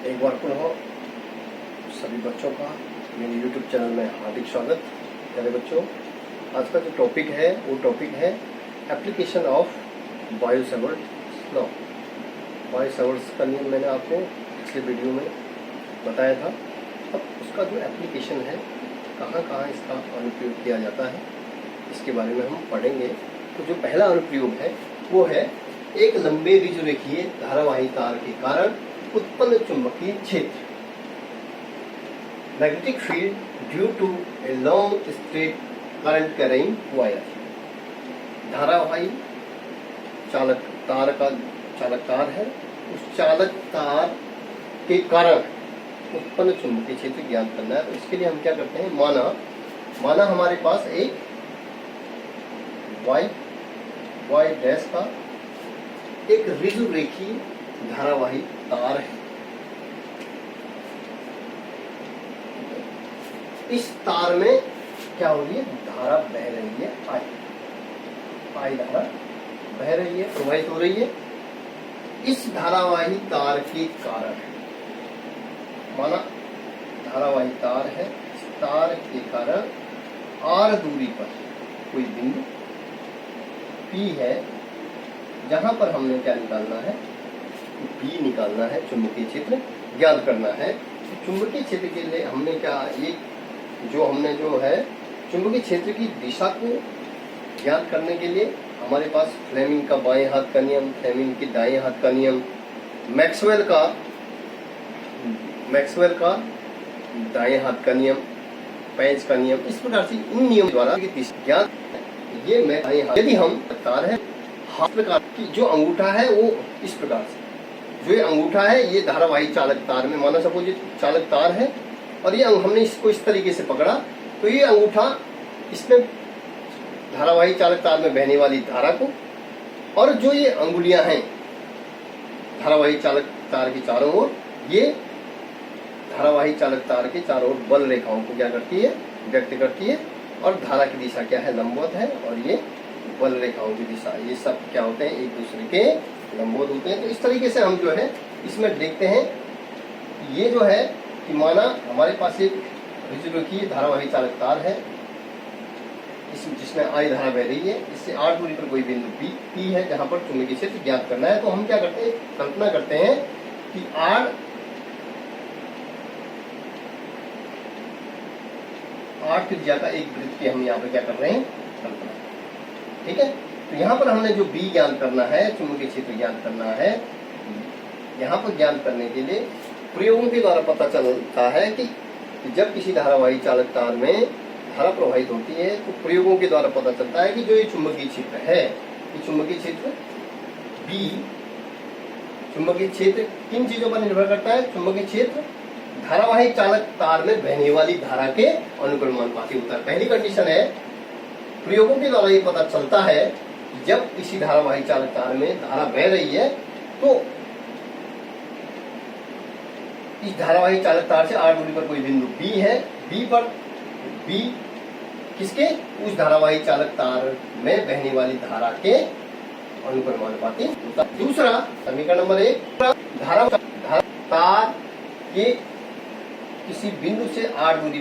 एक बार पुनः सभी बच्चों का मेरे YouTube चैनल में हार्दिक स्वागत। प्यारे बच्चों, आज का जो टॉपिक है वो टॉपिक है एप्लीकेशन ऑफ बायो-सैवर्ट्स लॉ। बायो-सैवर्ट्स का नियम मैंने आपको पिछले वीडियो में बताया था। अब उसका जो एप्लीकेशन है, कहाँ कहाँ इसका अनुप्रयोग किया जाता है, इसके बारे में हम पढ़ेंगे। तो जो पहला अनुप्रयोग है वो है एक लंबे ऋजुरेखीय धारावाही तार के कारण उत्पन्न चुंबकीय क्षेत्र, magnetic field due to a long straight current carrying wire. धारावाही चालक तार है, उस चालक तार के कारण उत्पन्न चुंबकीय क्षेत्र ज्ञात करना है। तो इसके लिए हम क्या करते हैं, माना हमारे पास एक वाई डैश का एक ऋजुरेखीय धारावाही तार है। इस तार में क्या हो रही है, धारा बह रही है, आई धारा बह रही है, प्रवाहित हो रही है। इस धारावाही तार के कारण, माना धारावाही तार है, इस तार के कारण आर दूरी पर कोई बिंदु P है, जहां पर हमने क्या निकालना है, B निकालना है, चुंबकीय क्षेत्र ज्ञात करना है। तो चुंबकीय क्षेत्र के लिए हमने क्या, ये जो है चुंबकीय क्षेत्र की दिशा को ज्ञात करने के लिए हमारे पास फ्लेमिंग का बाएं हाथ का नियम, फ्लेमिंग के दाएं हाथ का नियम, मैक्सवेल का दाएं हाथ का नियम, पेंच का नियम, इस प्रकार से इन नियम द्वारा ज्ञात ये मैं यदि हम तार है हाथ प्रकार की, जो अंगूठा है वो इस प्रकार से, जो ये अंगूठा है ये धारावाही चालक तार में, माना सपोज ये चालक तार है और ये हमने इसको इस तरीके से पकड़ा, तो ये अंगूठा इसमें धारावाही चालक तार में बहने वाली धारा को, और जो ये अंगुलियां हैं धारावाही चालक तार के चारों ओर, ये धारावाही चालक तार के चारों ओर बल रेखाओं को क्या करती है, व्यक्त करती है। और धारा की दिशा क्या है, लंबवत है, और ये बल रेखाओं की दिशा, ये सब क्या होते हैं, एक दूसरे के लंबवत होते हैं। तो इस तरीके से हम जो है इसमें देखते हैं, ये जो है कि माना हमारे पास एक ऋजुरेखीय धारावाही चालक तार है, जिसमें आई धारा बह रही है, इससे आर दूरी पर कोई बिंदु P है, जहां पर चुंबकीय क्षेत्र ज्ञात करना है। तो हम क्या करते हैं, कल्पना करते हैं कि आर त्रिज्या का एक वृत्त की हम यहाँ पर क्या कर रहे हैं, कल्पना। ठीक है, तो यहाँ पर हमने जो B ज्ञात करना है, चुंबकीय क्षेत्र ज्ञात करना है, यहाँ पर ज्ञात करने के लिए प्रयोगों के द्वारा पता चलता है कि जब किसी धारावाही चालक तार में धारा प्रवाहित होती है, तो प्रयोगों के द्वारा पता चलता है कि जो ये चुंबकीय क्षेत्र है, ये चुंबकीय क्षेत्र B, चुंबकीय क्षेत्र किन चीजों पर निर्भर करता है, चुंबकीय क्षेत्र धारावाही चालक तार में बहने वाली धारा के अनुक्रमानुपाती होता है। पहली कंडीशन है, प्रयोगों के द्वारा ये पता चलता है जब किसी धारावाही चालक तार में धारा बह रही है, तो इस धारावाही चालक तार से आर दूरी पर कोई बिंदु B है, B किसके, उस धारावाही चालक तार में बहने वाली धारा के अनुक्रमानुपाती होता है। दूसरा समीकरण नंबर 1, धारा तार के किसी बिंदु से आर दूरी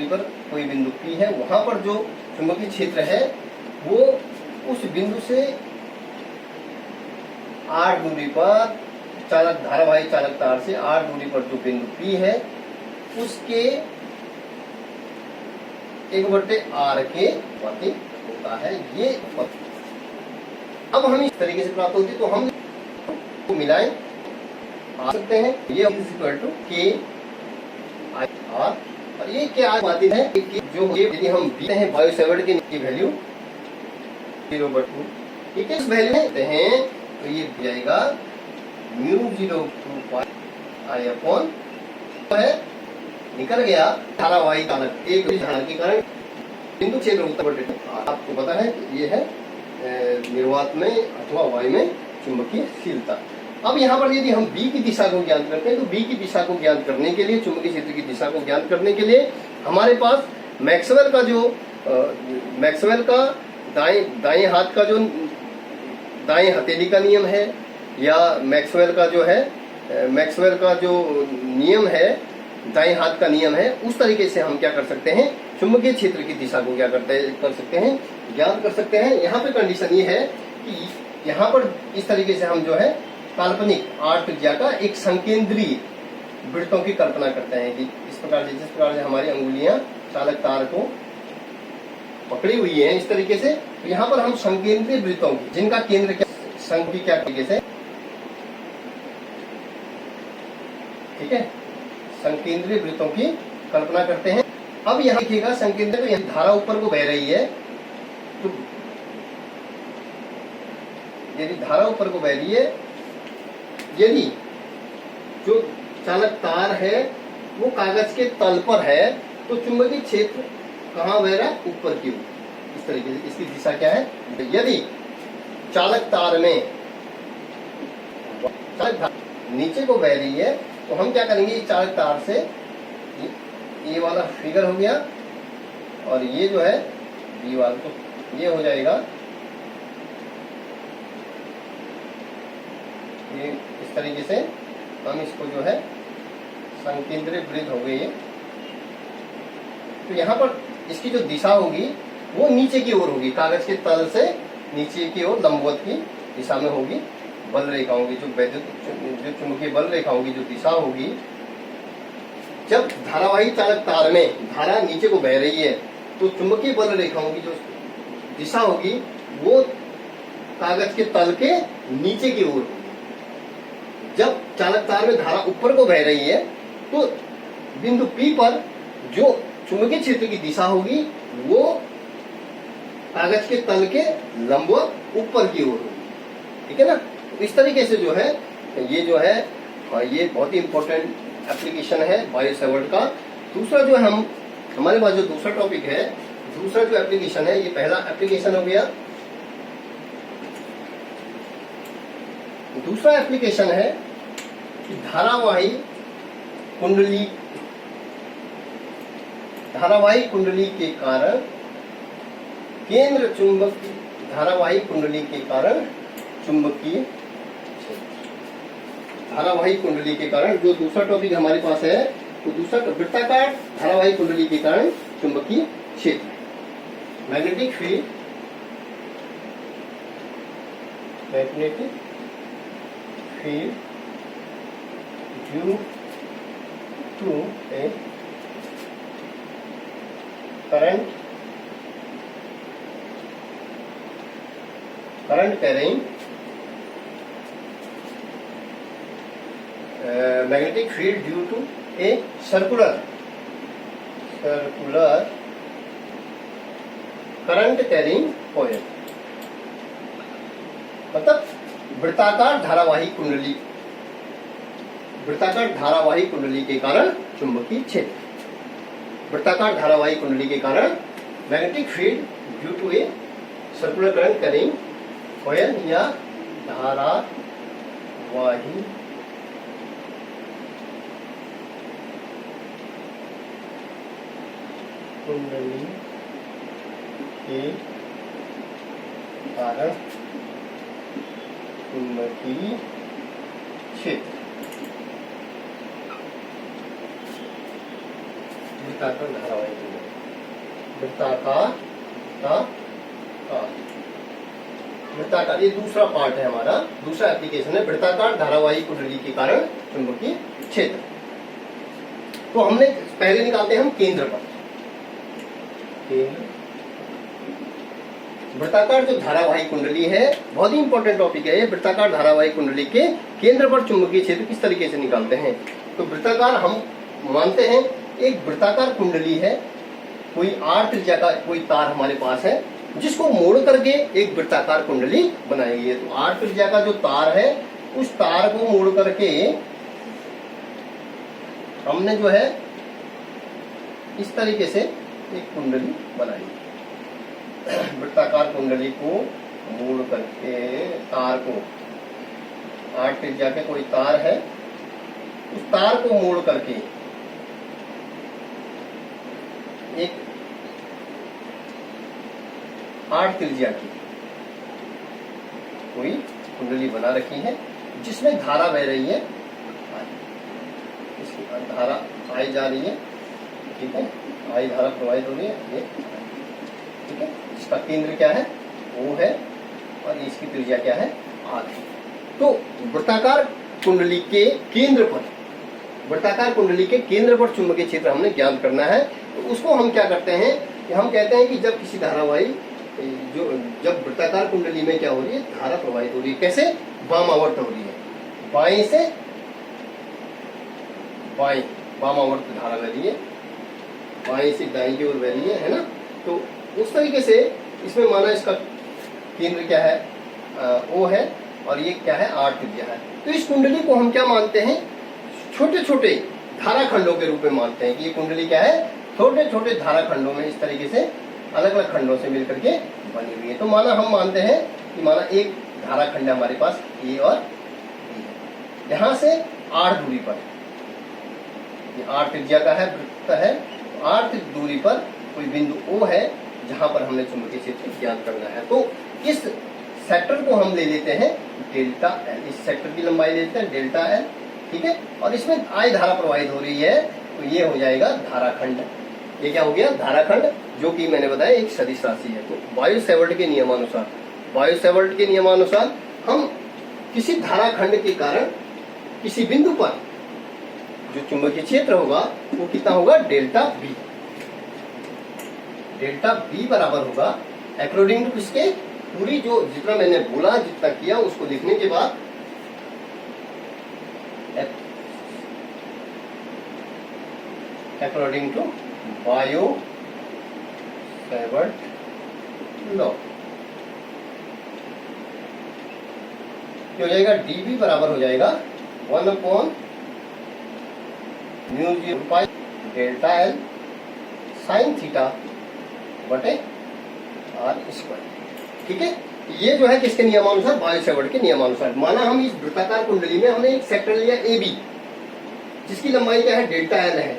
पर कोई बिंदु P है, वहां पर जो चुंबकीय क्षेत्र है वो उस बिंदु से आर दूरी पर धारावाही चालक तार से आर दूरी पर जो बिंदु P है उसके 1/r के प्रति होता है। ये अब हम इस तरीके से प्राप्त होती है, तो हम मिलाएं आ सकते हैं, ये K I R, और ये क्या आती है कि जो यदि हम देते हैं बायो-सैवर्ट की वैल्यू 0/2, ठीक है, इस वैल्यू देते हैं तो ये जाएगा μ02 I अपॉन है, निकल गया धारावाही चालक एक धारा के कारण बिंदु क्षेत्र होता। आपको पता है ये है निर्वात में अथवा वायु में चुंबकीयशीलता। अब यहाँ पर यदि हम B की दिशा को ज्ञात करते हैं, तो B की दिशा को ज्ञात करने के लिए, चुंबकीय क्षेत्र की दिशा को ज्ञात करने के लिए हमारे पास मैक्सवेल का दाएं हाथ का जो दाएं हथेली का नियम है, या मैक्सवेल का जो है मैक्सवेल का जो नियम है, दाएं हाथ का नियम है, उस तरीके से हम क्या कर सकते हैं, चुंबकीय क्षेत्र की दिशा को क्या कर सकते हैं, ज्ञात कर सकते हैं। यहाँ पे कंडीशन ये है कि यहाँ पर इस तरीके से हम जो है काल्पनिक आर त्रिज्या का एक संकेंद्रीय वृत्तों की कल्पना करते हैं कि इस प्रकार से, जिस प्रकार से हमारी अंगुलियां चालक तार को पकड़ी हुई है इस तरीके से, तो यहाँ पर हम संकेंद्रीय वृत्तों की, जिनका केंद्र क्या संघ की क्या तरीके से, ठीक है, संकेंद्रीय वृत्तों की कल्पना करते हैं। अब यहाँ देखिएगा संकेंद्रीय, तो यहाँ धारा ऊपर को बह रही है, तो यदि धारा ऊपर को बह रही है, यदि जो चालक तार है वो कागज के तल पर है, तो चुंबकीय क्षेत्र कहाँ बह रहा है, ऊपर की ओर, इस तरीके से। इसकी दिशा क्या है, यदि चालक तार में चालक तार नीचे को बह रही है, तो हम क्या करेंगे, चालक तार से ये वाला फिगर हो गया और ये जो है बी वाला, तो ये हो जाएगा, ये इस तरीके से हम इसको जो है संकेंद्रीय वृत्त हो गई है। तो यहाँ पर इसकी जो दिशा होगी वो नीचे की ओर होगी, कागज के तल से नीचे की ओर लंबवत की दिशा में होगी। बल रेखाओं की जो चुंबकीय बल रेखाओं की जो दिशा होगी, जब धारावाही चालक तार में धारा नीचे को बह रही है, तो चुंबकीय बल रेखाओं की जो दिशा होगी वो कागज के तल के नीचे की ओर होगी। जब चालक तार में धारा ऊपर को बह रही है, तो बिंदु P पर जो चुंबकीय क्षेत्र की दिशा होगी वो कागज के तल के लंबवत ऊपर की ओर होगी, ठीक है ना। तो इस तरीके से जो है ये जो है ये बहुत ही इंपॉर्टेंट एप्लीकेशन है बायो सेवर्ट का। दूसरा जो है हमारे पास जो दूसरा टॉपिक है, दूसरा जो एप्लीकेशन है, ये पहला एप्लीकेशन हो गया। दूसरा एप्लीकेशन है कि धारावाही कुंडली के कारण केंद्र चुंबक, धारावाही कुंडली के कारण चुंबकीय क्षेत्र। धारावाही कुंडली के कारण जो दूसरा टॉपिक हमारे पास है, तो दूसरा वृत्ताकार धारावाही कुंडली के कारण चुंबकीय क्षेत्र। Magnetic field due to a current carrying magnetic field due to a circular current carrying coil। मतलब वृत्ताकार धारावाही कुंडली के कारण चुंबकीय क्षेत्र। वृत्ताकार धारावाही कुंडली के कारण magnetic field due to a circular current carrying coil या धारावाही कुंडली के कारण चुंबकीय क्षेत्र। वृत्ताकार धारावाही कुंडली, वृत्ताकार ये दूसरा पार्ट है हमारा, दूसरा एप्लीकेशन है वृत्ताकार धारावाही कुंडली के कारण चुंबकीय क्षेत्र। तो हमने पहले निकालते हैं हम केंद्र पर। वृत्ताकार जो धारावाही कुंडली है, बहुत ही इंपॉर्टेंट टॉपिक है ये। वृत्ताकार धारावाही कुंडली के केंद्र पर चुंबकीय क्षेत्र किस तरीके से निकालते हैं। तो वृत्ताकार हम मानते हैं एक वृत्ताकार कुंडली है, कोई आर त्रिज्या का कोई तार हमारे पास है, जिसको मोड़ करके एक वृत्ताकार कुंडली बनाई गई है। तो आर त्रिज्या का जो तार है, उस तार को मोड़ करके हमने जो है इस तरीके से एक कुंडली बनाई। वृत्ताकार कुंडली को मोड़ करके तार को, आर त्रिज्या के कोई तार है, उस तार को मोड़ करके एक आर त्रिज्या की कोई कुंडली बना रखी है, जिसमें धारा बह रही है इसकी धारा आई जा रही है, ठीक है, आई धारा प्रवाहित हो रही है, ये ठीक है। इसका केंद्र क्या है, O है, और इसकी त्रिज्या क्या है, R है। तो वृत्ताकार कुंडली के केंद्र पर, वृत्ताकार कुंडली के केंद्र पर चुंबकीय क्षेत्र हमने ज्ञात करना है। तो उसको हम क्या करते हैं कि हम कहते हैं कि जब किसी धारावाही जब वृत्ताकार कुंडली में क्या हो रही है, धारा प्रवाहित हो रही है, कैसे, वामावर्त हो रही है, बाएं से बाएं वामावर्त धारा बह रही है, बाएं से दाएं की ओर बह रही है ना। तो उस तरीके से इसमें माना इसका केंद्र क्या है, O है, और ये क्या है, R त्रिज्या है। तो इस कुंडली को हम क्या मानते हैं, छोटे छोटे धाराखंडों के रूप में मानते हैं कि ये कुंडली क्या है, छोटे छोटे धाराखंडों में इस तरीके से अलग अलग खंडों से मिलकर के बनी हुई है। तो माना हम मानते हैं कि माना एक धाराखंड है हमारे पास A और B है, यहाँ से R दूरी पर, ये R त्रिज्या का है, वृत्त है, तो R दूरी पर कोई बिंदु O है जहां पर हमने चुंबकीय क्षेत्र ज्ञात करना है। तो इस सेक्टर को हम ले लेते हैं डेल्टा L, इस सेक्टर की लंबाई लेते हैं डेल्टा L, ठीक है, और इसमें I धारा प्रवाहित हो रही है, तो ये हो जाएगा धाराखंड। ये क्या हो गया, धाराखंड, जो कि मैंने बताया एक सदिश राशि है। तो बायो-सैवर्ट के नियमानुसार, बायो-सैवर्ट के नियमानुसार हम किसी धाराखंड के कारण किसी बिंदु पर जो चुंबकीय क्षेत्र होगा वो कितना होगा, डेल्टा B। डेल्टा B बराबर होगा अकॉर्डिंग टू किसके, पूरी जो जितना मैंने बोला, जितना किया, उसको लिखने के बाद अकॉर्डिंग टू बायो-सैवर्ट लॉ क्या हो जाएगा, dB बराबर हो जाएगा 1/μ0 डेल्टा L साइन थीटा बटे R स्क्वायर, ठीक है। ये जो है किसके नियमानुसार, बायो-सैवर्ट के नियमानुसार। माना हम इस वृत्ताकार कुंडली में हमने एक सेक्टर लिया AB, जिसकी लंबाई क्या है, डेल्टा L है,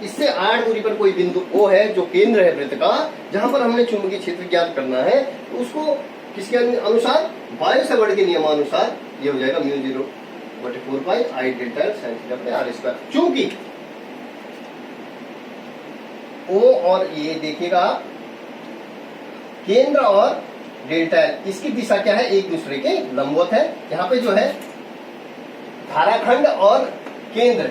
इससे R दूरी पर कोई बिंदु O है जो केंद्र है वृत्त का, जहां पर हमने चुंबकीय क्षेत्र ज्ञात करना है। तो उसको किसके अनुसार, बायो-सैवर्ट के नियमानुसार ये हो जाएगा μ0/4 I delta L sin theta बटे R स्क्वायर। चूंकि O और ये देखिएगा केंद्र और डेल्टा L, इसकी दिशा क्या है, एक दूसरे के लंबवत है। यहाँ पे जो है धाराखंड और केंद्र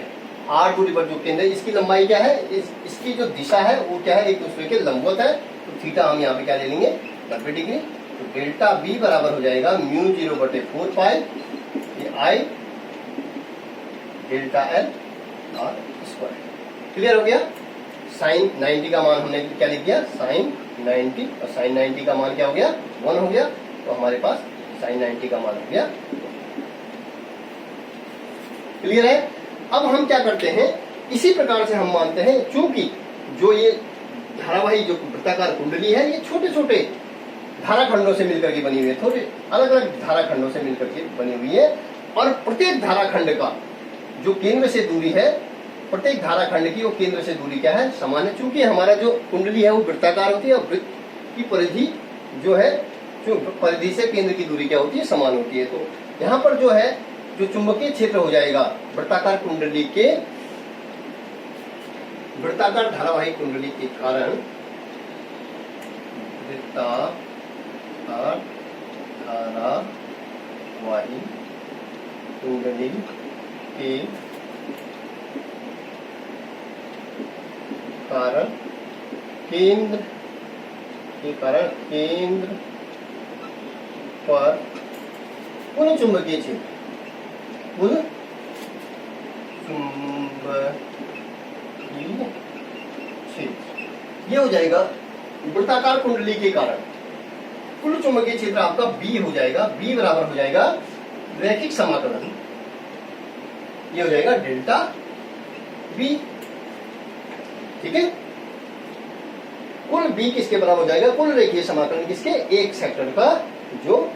R दूरी पर जो केंद्र है, इसकी लंबाई क्या है, इसकी जो दिशा है वो क्या है, एक दूसरे के लंबवत है। तो थीटा हम यहाँ पे क्या ले लेंगे, 90 डिग्री। तो डेल्टा B बराबर हो जाएगा μ0/4 ये I delta L R square. Clear हो गया। साइन 90 का मान हमने क्या लिख दिया, साइन 90, और साइन 90 का मान क्या हो गया, 1 हो गया। तो हमारे पास साइन 90 का मान हो गया। क्लियर है। अब हम क्या करते हैं, इसी प्रकार से हम मानते हैं, चूंकि जो ये धारावाही जो वृत्ताकार कुंडली है, ये छोटे छोटे धाराखंडों से मिलकर के बनी हुई है, थोड़े अलग अलग धाराखंडों से मिलकर के बनी हुई है, और प्रत्येक धाराखंड का जो केंद्र से दूरी है, प्रत्येक धाराखंड की वो केंद्र से दूरी क्या है, समान है। चूंकि हमारा जो कुंडली है वो वृत्ताकार होती है, और वृत्त की परिधि जो है, जो परिधि से केंद्र की दूरी क्या होती है, समान होती है। तो यहाँ पर जो है जो चुंबकीय क्षेत्र हो जाएगा वृत्ताकार कुंडली के, वृत्ताकार धारावाही कुंडली के कारण, वृत्ताकार धारावाही कुंडली के कारण केंद्र पर कुल चुंबकीय क्षेत्र, कुल चुंबकीय क्षेत्र ये हो जाएगा वृत्ताकार कुंडली के कारण कुल चुंबकीय क्षेत्र आपका B हो जाएगा। B बराबर हो जाएगा रैखिक समाकलन, ये हो जाएगा डेल्टा B, ठीक है। कुल B किसके बराबर हो जाएगा, कुल रेखीय समाकलन किसके, एक सेक्टर का जो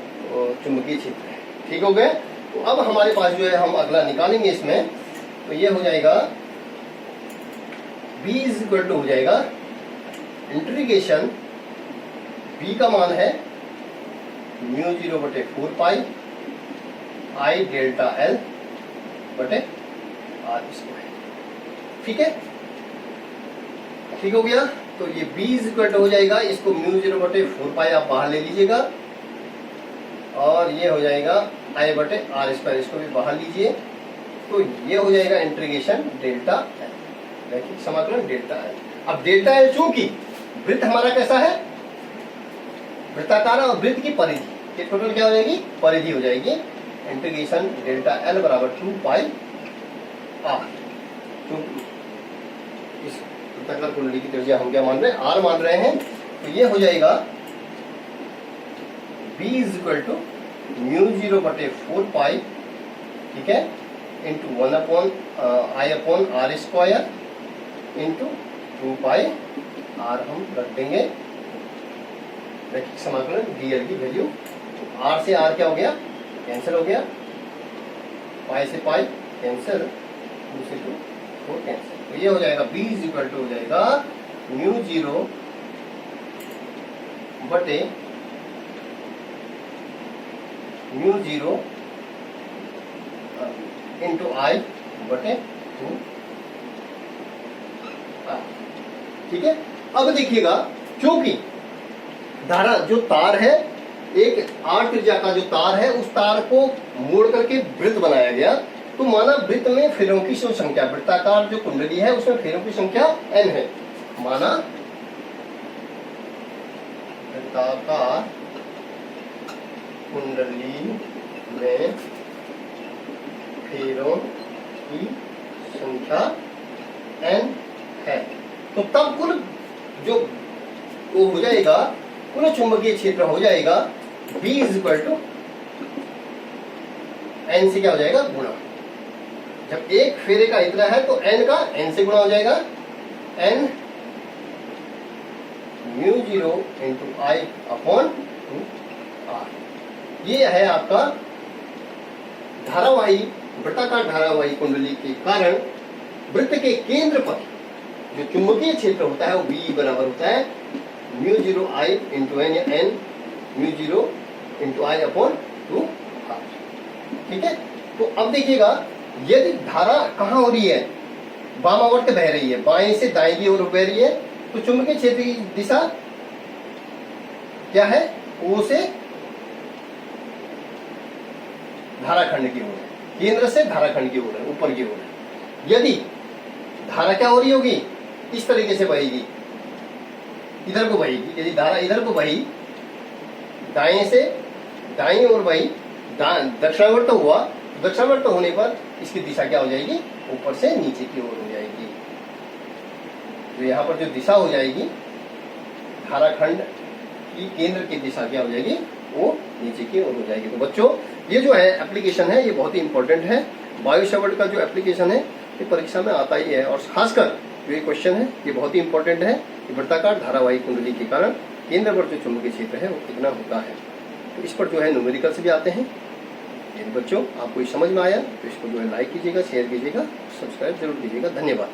चुंबकीय क्षेत्र है। ठीक हो गया। तो अब हमारे पास जो है हम अगला निकालेंगे इसमें, तो ये हो जाएगा B इज इक्वल टू हो जाएगा इंटीग्रेशन, B का मान है μ0/4 I डेल्टा L बटे आर स्क्वायर। ठीक है, ठीक हो गया। तो ये b इक्वल टू हो जाएगा, इसको म्यू 0 बटे 4 आप बाहर ले लीजिएगा, और ये हो जाएगा I बटे आर स्क्वायर, इसको भी बाहर लीजिए। तो ये हो जाएगा इंटीग्रेशन डेल्टा एल, रैखिक समाकलन डेल्टा एल। अब डेल्टा एल चूंकि वृत्त हमारा कैसा है, वृत्ताकार, और वृत्त की परिधि, ये टोटल क्या हो जाएगी, परिधि हो जाएगी। इंटीग्रेशन डेल्टा एल बराबर 2 पाई आर। तो इस वृत्ताकार कुंडली की त्रिज्या हम क्या मान रहे हैं, आर मान रहे हैं। तो ये हो जाएगा b is equal to mu 0 बटे 4 पाई, ठीक है, into 1 upon I upon r square into 2 pi r हम रख देंगे, रैखिक समाकलन dl की वैल्यू। आर से आर क्या हो गया, कैंसिल हो गया, पाई से पाई कैंसिल, 2 से 2 4 कैंसिल। तो ये हो जाएगा b इज इक्वल टू हो जाएगा म्यू 0 बटे म्यू 0 इंटू आई बटे 2। ठीक है, अब देखिएगा, क्योंकि धारा जो तार है, एक आर त्रिज्या का जो तार है, उस तार को मोड़ करके वृत्त बनाया गया। तो माना वृत्त में फेरों की जो संख्या, वृत्ताकार जो कुंडली है उसमें फेरों की संख्या n है। माना वृत्ताकार कुंडली में फेरों की संख्या n है, तो तब कुल जो वो हो जाएगा, कुल चुंबकीय क्षेत्र हो जाएगा B is equal to n से क्या हो जाएगा, गुणा। जब एक फेरे का इतना है तो n का n से गुणा हो जाएगा, n म्यू 0 इंटू आई अपॉन 2r। ये है आपका धारावाही, वृत्ताकार धारावाही कुंडली के कारण वृत्त के केंद्र पर जो चुंबकीय क्षेत्र होता है वो B बराबर होता है म्यू 0 आई इंटू एन, या n म्यू 0 इंटू आई अपॉन 2r। ठीक है, तो अब देखिएगा, यदि धारा कहाँ हो रही है, वामावर्त बह रही है, बाएं से दाएं की ओर बह रही है, तो चुंबकीय क्षेत्र की दिशा क्या है, O से धाराखंड की ओर है, केंद्र से धाराखंड की ओर है, ऊपर की ओर है। यदि धारा क्या हो रही होगी, इस तरीके से बहेगी, इधर को बहेगी। यदि धारा इधर को बही, दाएं से दाएं ओर बही, दक्षिणावर्त हुआ, दक्षिणावर्त होने पर इसकी दिशा क्या हो जाएगी, ऊपर से नीचे की ओर हो जाएगी। तो यहाँ पर जो दिशा हो जाएगी, धाराखंड की केंद्र की दिशा क्या हो जाएगी, वो नीचे की ओर हो जाएगी। तो बच्चों, ये जो है एप्लीकेशन है, ये बहुत ही इंपॉर्टेंट है। वायु शब्द का जो एप्लीकेशन है ये परीक्षा में आता ही है, और खासकर जो ये क्वेश्चन है ये बहुत ही इंपॉर्टेंट है कि वृत्ताकार धारावाही कुंडली के कारण केंद्र पर जो चुंबकीय क्षेत्र है वो कितना होता है। तो इस पर जो है न्यूमेरिकल्स भी आते हैं। यदि बच्चों आपको ये समझ में आया तो इसको जो है लाइक कीजिएगा, शेयर कीजिएगा, सब्सक्राइब जरूर कीजिएगा। धन्यवाद।